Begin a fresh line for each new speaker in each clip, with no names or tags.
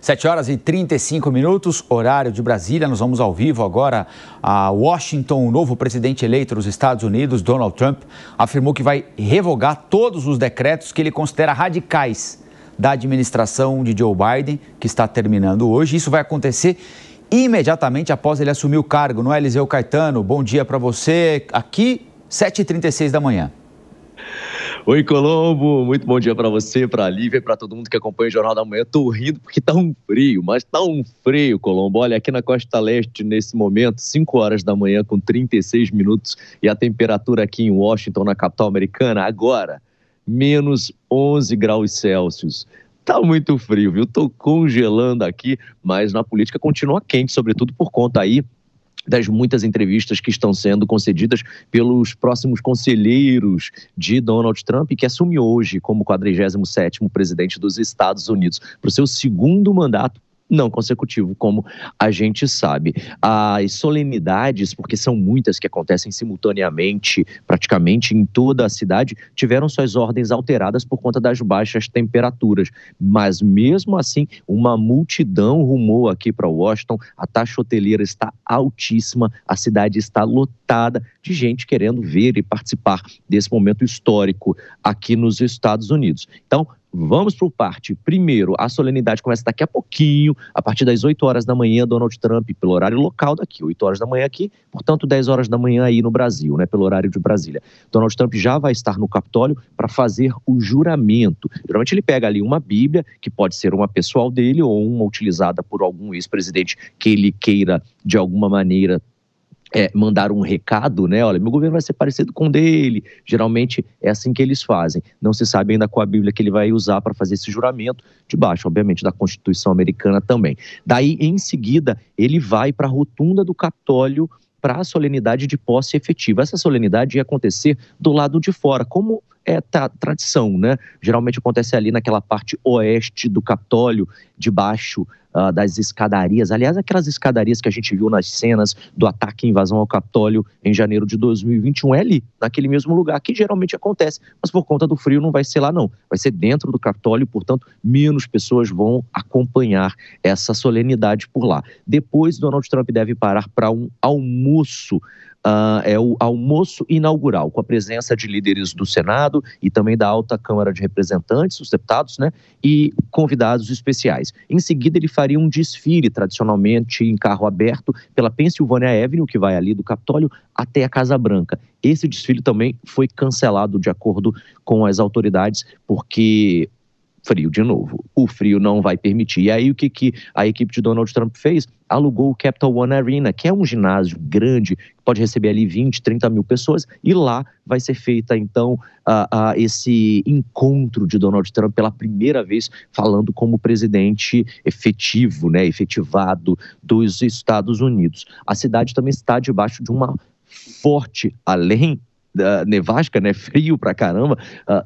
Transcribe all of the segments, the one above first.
7h35, horário de Brasília. Nós vamos ao vivo agora a Washington. O novo presidente eleito dos Estados Unidos, Donald Trump, afirmou que vai revogar todos os decretos que ele considera radicais da administração de Joe Biden, que está terminando hoje. Isso vai acontecer imediatamente após ele assumir o cargo, não é, Eliseu Caetano? Bom dia para você. Aqui, 7h36 da manhã.
Oi, Colombo, muito bom dia para você, para a Lívia e para todo mundo que acompanha o Jornal da Manhã. Tô rindo porque tá um frio, mas tá um frio, Colombo. Olha, aqui na Costa Leste, nesse momento, 5 horas da manhã com 36 minutos e a temperatura aqui em Washington, na capital americana, agora, menos 11 graus Celsius. Tá muito frio, viu? Tô congelando aqui, mas na política continua quente, sobretudo por conta aí das muitas entrevistas que estão sendo concedidas pelos próximos conselheiros de Donald Trump, que assume hoje como 47º presidente dos Estados Unidos, para o seu segundo mandato não consecutivo, como a gente sabe. As solenidades, porque são muitas que acontecem simultaneamente, praticamente em toda a cidade, tiveram suas ordens alteradas por conta das baixas temperaturas. Mas mesmo assim, uma multidão rumou aqui para Washington, a taxa hoteleira está altíssima, a cidade está lotada de gente querendo ver e participar desse momento histórico aqui nos Estados Unidos. Então, vamos por parte. Primeiro, a solenidade começa daqui a pouquinho, a partir das 8 horas da manhã, Donald Trump, pelo horário local daqui, 8 horas da manhã aqui, portanto 10 horas da manhã aí no Brasil, né, pelo horário de Brasília. Donald Trump já vai estar no Capitólio para fazer o juramento. Geralmente ele pega ali uma Bíblia, que pode ser uma pessoal dele ou uma utilizada por algum ex-presidente que ele queira, de alguma maneira, mandar um recado, né? Olha, meu governo vai ser parecido com o dele. Geralmente é assim que eles fazem. Não se sabe ainda qual a Bíblia que ele vai usar para fazer esse juramento, debaixo, obviamente, da Constituição americana também. Daí, em seguida, ele vai para a rotunda do Capitólio para a solenidade de posse efetiva. Essa solenidade ia acontecer do lado de fora, como é tradição, né? Geralmente acontece ali naquela parte oeste do Capitólio, debaixo das escadarias. Aliás, aquelas escadarias que a gente viu nas cenas do ataque e invasão ao Capitólio em janeiro de 2021, é ali, naquele mesmo lugar, que geralmente acontece, mas por conta do frio não vai ser lá não, vai ser dentro do Capitólio, portanto, menos pessoas vão acompanhar essa solenidade por lá. Depois, Donald Trump deve parar para um almoço, é o almoço inaugural, com a presença de líderes do Senado e também da Alta Câmara de Representantes, os deputados, né, e convidados especiais. Em seguida, ele faria um desfile, tradicionalmente em carro aberto, pela Pennsylvania Avenue, que vai ali do Capitólio, até a Casa Branca. Esse desfile também foi cancelado de acordo com as autoridades, porque frio de novo. O frio não vai permitir. E aí o que a equipe de Donald Trump fez? Alugou o Capital One Arena, que é um ginásio grande, que pode receber ali 20, 30 mil pessoas, e lá vai ser feita, então, esse encontro de Donald Trump pela primeira vez, falando como presidente efetivo, né, efetivado dos Estados Unidos. A cidade também está debaixo de uma forte, além nevasca, né, frio pra caramba,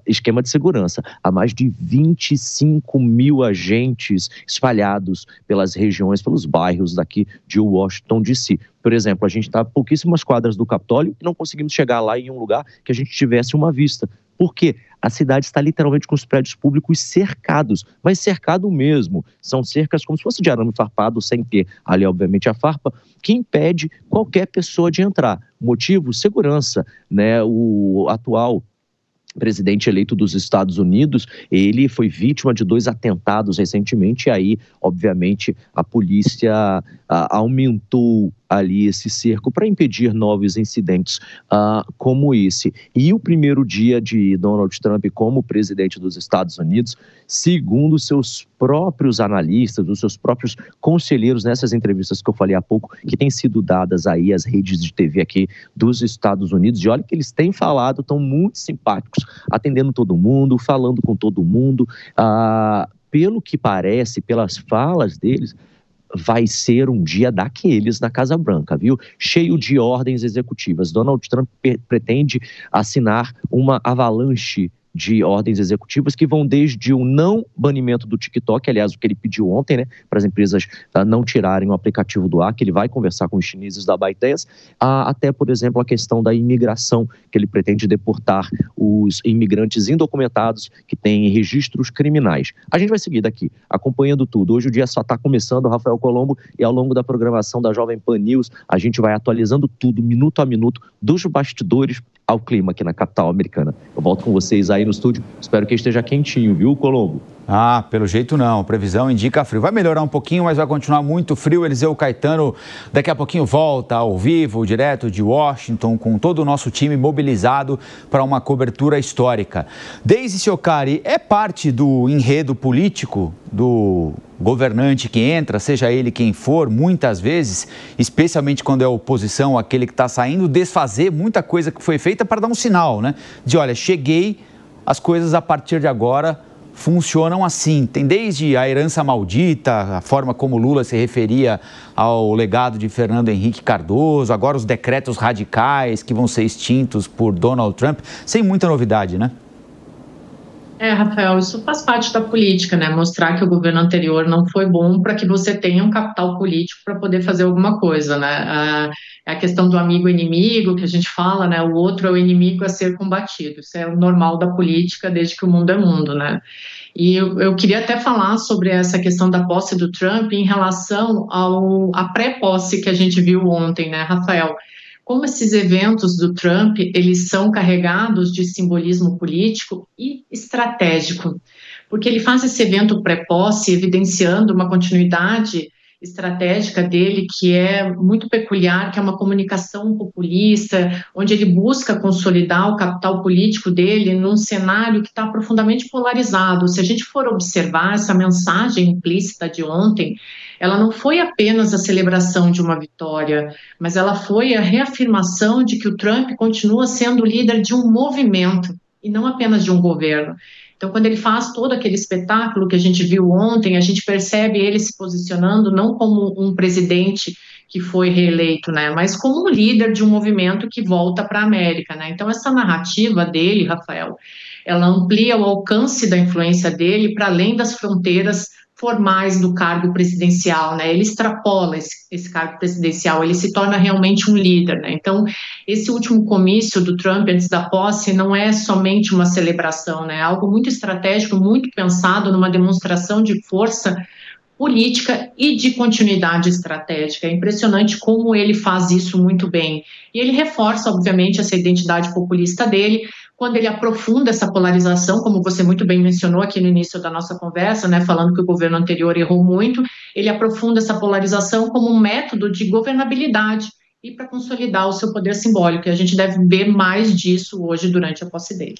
esquema de segurança. Há mais de 25 mil agentes espalhados pelas regiões, pelos bairros daqui de Washington, D.C. Por exemplo, a gente está a pouquíssimas quadras do Capitólio e não conseguimos chegar lá em um lugar que a gente tivesse uma vista. Por quê? A cidade está literalmente com os prédios públicos cercados, mas cercado mesmo. São cercas como se fosse de arame farpado, sem ter ali, obviamente, a farpa, que impede qualquer pessoa de entrar. Motivo? Segurança, né? O atual presidente eleito dos Estados Unidos, ele foi vítima de 2 atentados recentemente, e aí, obviamente, a polícia aumentou ali esse cerco para impedir novos incidentes como esse. E o primeiro dia de Donald Trump como presidente dos Estados Unidos, segundo seus próprios analistas, os seus próprios conselheiros, nessas entrevistas que eu falei há pouco, que têm sido dadas aí às redes de TV aqui dos Estados Unidos, e olha que eles têm falado, estão muito simpáticos, atendendo todo mundo, falando com todo mundo. Pelo que parece, pelas falas deles, vai ser um dia daqueles na Casa Branca, viu? Cheio de ordens executivas. Donald Trump pretende assinar uma avalanche de ordens executivas que vão desde o não banimento do TikTok, aliás, o que ele pediu ontem, né, para as empresas não tirarem o aplicativo do ar, que ele vai conversar com os chineses da ByteDance, até, por exemplo, a questão da imigração, que ele pretende deportar os imigrantes indocumentados que têm registros criminais. A gente vai seguir daqui, acompanhando tudo. Hoje o dia só está começando, Rafael Colombo, e ao longo da programação da Jovem Pan News, a gente vai atualizando tudo, minuto a minuto, dos bastidores ao clima aqui na capital americana. Eu volto com vocês aí no estúdio, espero que esteja quentinho, viu, Colombo?
Pelo jeito não, previsão indica frio. Vai melhorar um pouquinho, mas vai continuar muito frio. Eliseu Caetano daqui a pouquinho volta ao vivo, direto de Washington, com todo o nosso time mobilizado para uma cobertura histórica. Deise Ciocari, é parte do enredo político do governante que entra, seja ele quem for, muitas vezes, especialmente quando é oposição, aquele que está saindo, desfazer muita coisa que foi feita para dar um sinal, né? De olha, cheguei, as coisas a partir de agora funcionam assim. Tem desde a herança maldita, a forma como Lula se referia ao legado de Fernando Henrique Cardoso, agora os decretos radicais que vão ser extintos por Donald Trump, sem muita novidade, né?
Rafael, isso faz parte da política, né? Mostrar que o governo anterior não foi bom para que você tenha um capital político para poder fazer alguma coisa, né? A questão do amigo e inimigo, que a gente fala, né? O outro é o inimigo a ser combatido. Isso é o normal da política desde que o mundo é mundo, né? E eu queria até falar sobre essa questão da posse do Trump em relação à pré-posse que a gente viu ontem, né, Rafael? Como esses eventos do Trump, eles são carregados de simbolismo político e estratégico, porque ele faz esse evento pré-posse evidenciando uma continuidade estratégica dele que é muito peculiar, que é uma comunicação populista, onde ele busca consolidar o capital político dele num cenário que está profundamente polarizado. Se a gente for observar essa mensagem implícita de ontem, ela não foi apenas a celebração de uma vitória, mas ela foi a reafirmação de que o Trump continua sendo líder de um movimento e não apenas de um governo. Então, quando ele faz todo aquele espetáculo que a gente viu ontem, a gente percebe ele se posicionando não como um presidente que foi reeleito, né, mas como um líder de um movimento que volta para a América, né. Então, essa narrativa dele, Rafael, ela amplia o alcance da influência dele para além das fronteiras formais do cargo presidencial, né? Ele extrapola esse cargo presidencial, ele se torna realmente um líder, né? Então, esse último comício do Trump antes da posse não é somente uma celebração, né? É algo muito estratégico, muito pensado numa demonstração de força política e de continuidade estratégica. É impressionante como ele faz isso muito bem. E ele reforça, obviamente, essa identidade populista dele, quando ele aprofunda essa polarização, como você muito bem mencionou aqui no início da nossa conversa, né, falando que o governo anterior errou muito, ele aprofunda essa polarização como um método de governabilidade e para consolidar o seu poder simbólico. E a gente deve ver mais disso hoje durante a posse dele.